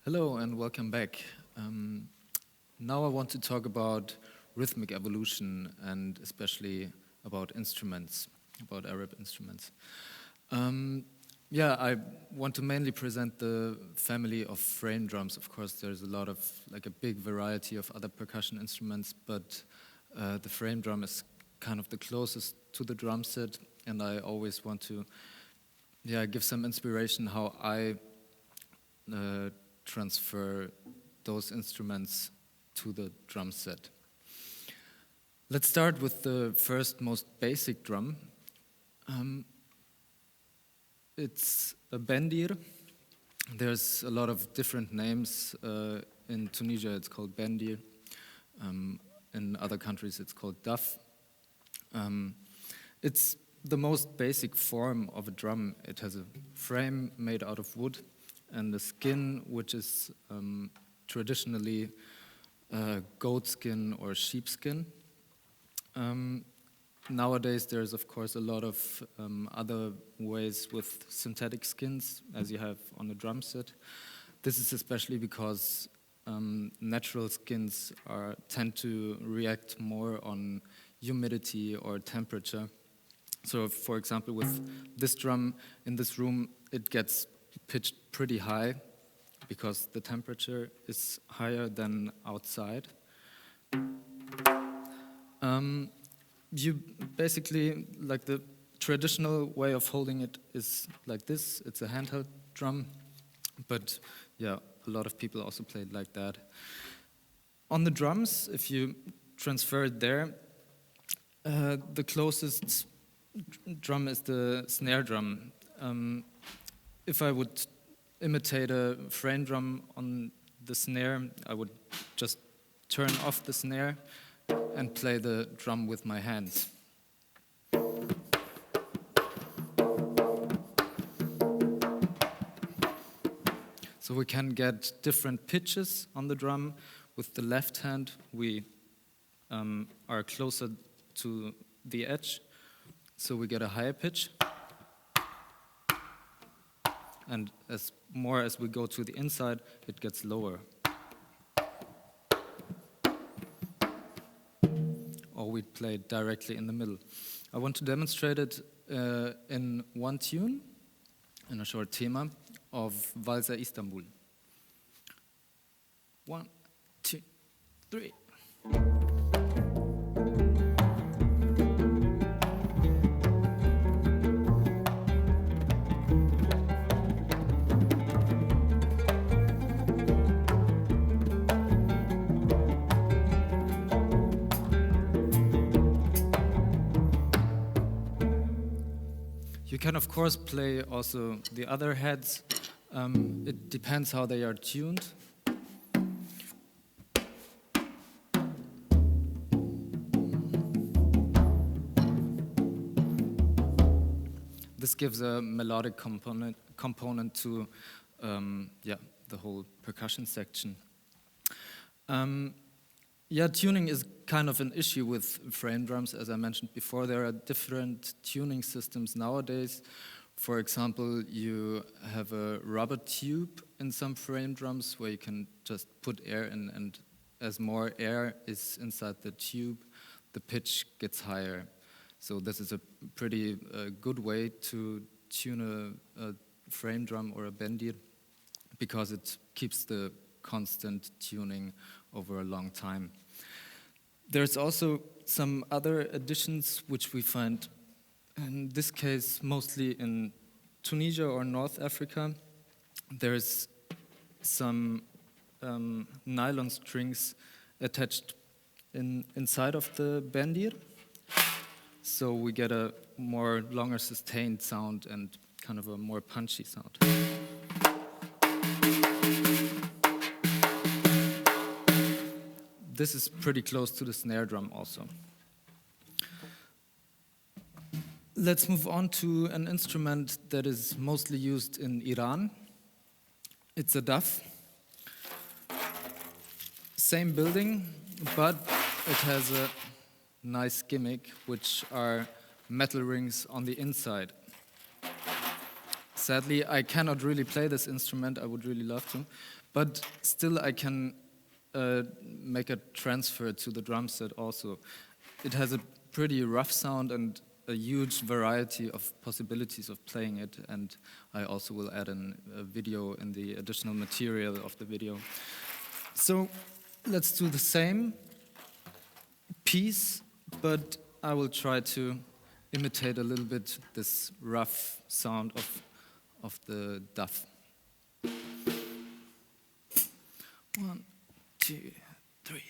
Hello and welcome back. Now I want to talk about rhythmic evolution and especially about instruments, about Arab instruments. I want to mainly present the family of frame drums. Of course, there's a lot of, like a big variety of other percussion instruments, but the frame drum is kind of the closest to the drum set, and I always want to give some inspiration how I transfer those instruments to the drum set. Let's start with the first, most basic drum. It's a bendir. There's a lot of different names. In Tunisia, it's called bendir. In other countries, it's called daf. It's the most basic form of a drum. It has a frame made out of wood and the skin, which is traditionally goat skin or sheep skin. Nowadays, there's of course a lot of other ways with synthetic skins, as you have on the drum set. This is especially because natural skins tend to react more on humidity or temperature. So, for example, with this drum in this room, it gets pitched pretty high because the temperature is higher than outside. You basically, like the traditional way of holding it is like this. It's a handheld drum, but a lot of people also play it like that. On the drums, if you transfer it there, the closest drum is the snare drum. If I would imitate a frame drum on the snare, I would just turn off the snare and play the drum with my hands. So we can get different pitches on the drum. With the left hand, we are closer to the edge, so we get a higher pitch. And as we go to the inside, it gets lower. Or we play it directly in the middle. I want to demonstrate it in one tune, in a short thema of Valzer Istanbul. 1, 2, 3. You can, of course, play also the other heads. It depends how they are tuned. This gives a melodic component to the whole percussion section. Tuning is kind of an issue with frame drums. As I mentioned before, there are different tuning systems nowadays. For example, you have a rubber tube in some frame drums where you can just put air in, and as more air is inside the tube, the pitch gets higher. So this is a pretty good way to tune a frame drum or a bendir because it keeps the constant tuning over a long time. There's also some other additions which we find, in this case, mostly in Tunisia or North Africa. There's some nylon strings attached inside of the bendir, so we get a more longer sustained sound and kind of a more punchy sound. This is pretty close to the snare drum also. Let's move on to an instrument that is mostly used in Iran. It's a daf. Same building, but it has a nice gimmick, which are metal rings on the inside. Sadly, I cannot really play this instrument. I would really love to, but still I can make a transfer to the drum set also. It has a pretty rough sound and a huge variety of possibilities of playing it, and I also will add a video in the additional material of the video. So let's do the same piece, but I will try to imitate a little bit this rough sound of the duff. 1, 2, 3.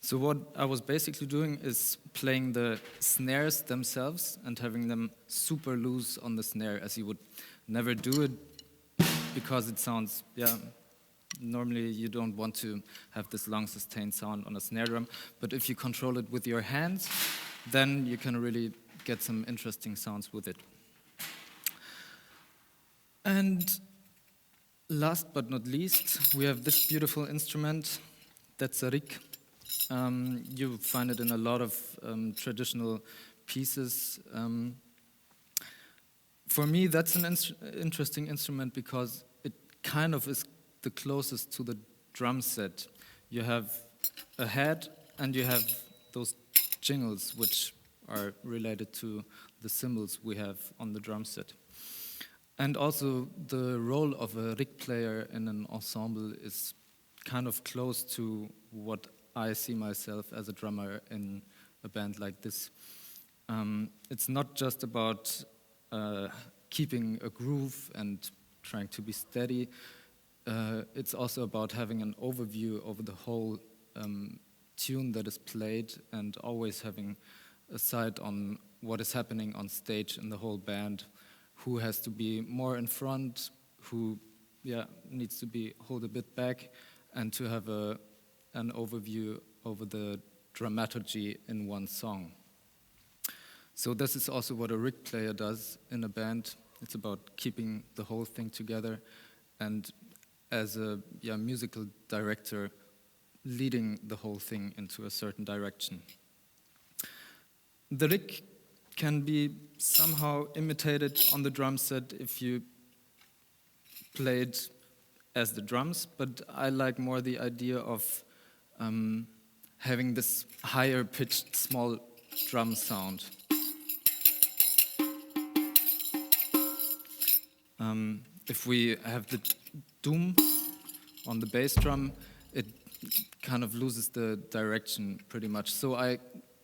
So what I was basically doing is playing the snares themselves and having them super loose on the snare, as you would never do it because it sounds, normally you don't want to have this long sustained sound on a snare drum, but if you control it with your hands, then you can really get some interesting sounds with it. And last but not least, we have this beautiful instrument, that's a rick. You find it in a lot of traditional pieces. For me, that's an interesting instrument because it kind of is the closest to the drum set. You have a head and you have those jingles, which are related to the cymbals we have on the drum set. And also the role of a rick player in an ensemble is kind of close to what I see myself as a drummer in a band like this. It's not just about keeping a groove and trying to be steady. It's also about having an overview over the whole tune that is played and always having a sight on what is happening on stage in the whole band, who has to be more in front, who needs to be hold a bit back, and to have an overview over the dramaturgy in one song. So this is also what a rick player does in a band. It's about keeping the whole thing together, and as a musical director, leading the whole thing into a certain direction. The rick can be somehow imitated on the drum set if you play it as the drums, but I like more the idea of having this higher pitched small drum sound. If we have the doom on the bass drum, it kind of loses the direction pretty much. So I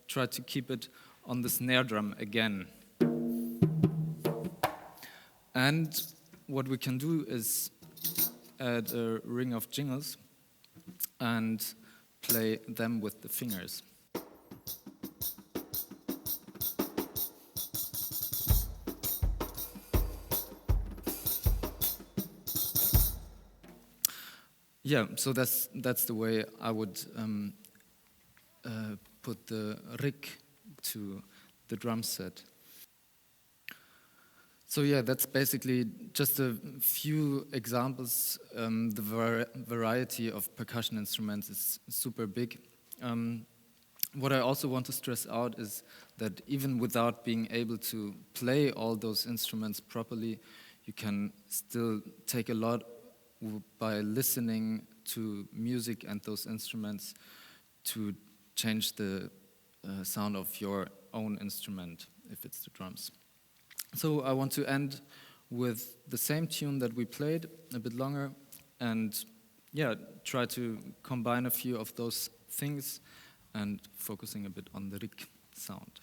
try to keep it on the snare drum again. And what we can do is add a ring of jingles and play them with the fingers. Yeah, so that's the way I would put the rick to the drum set. So yeah, that's basically just a few examples. The variety of percussion instruments is super big. What I also want to stress out is that even without being able to play all those instruments properly, you can still take a lot by listening to music and those instruments to change the sound of your own instrument, if it's the drums. So I want to end with the same tune that we played, a bit longer, and try to combine a few of those things and focusing a bit on the rick sound.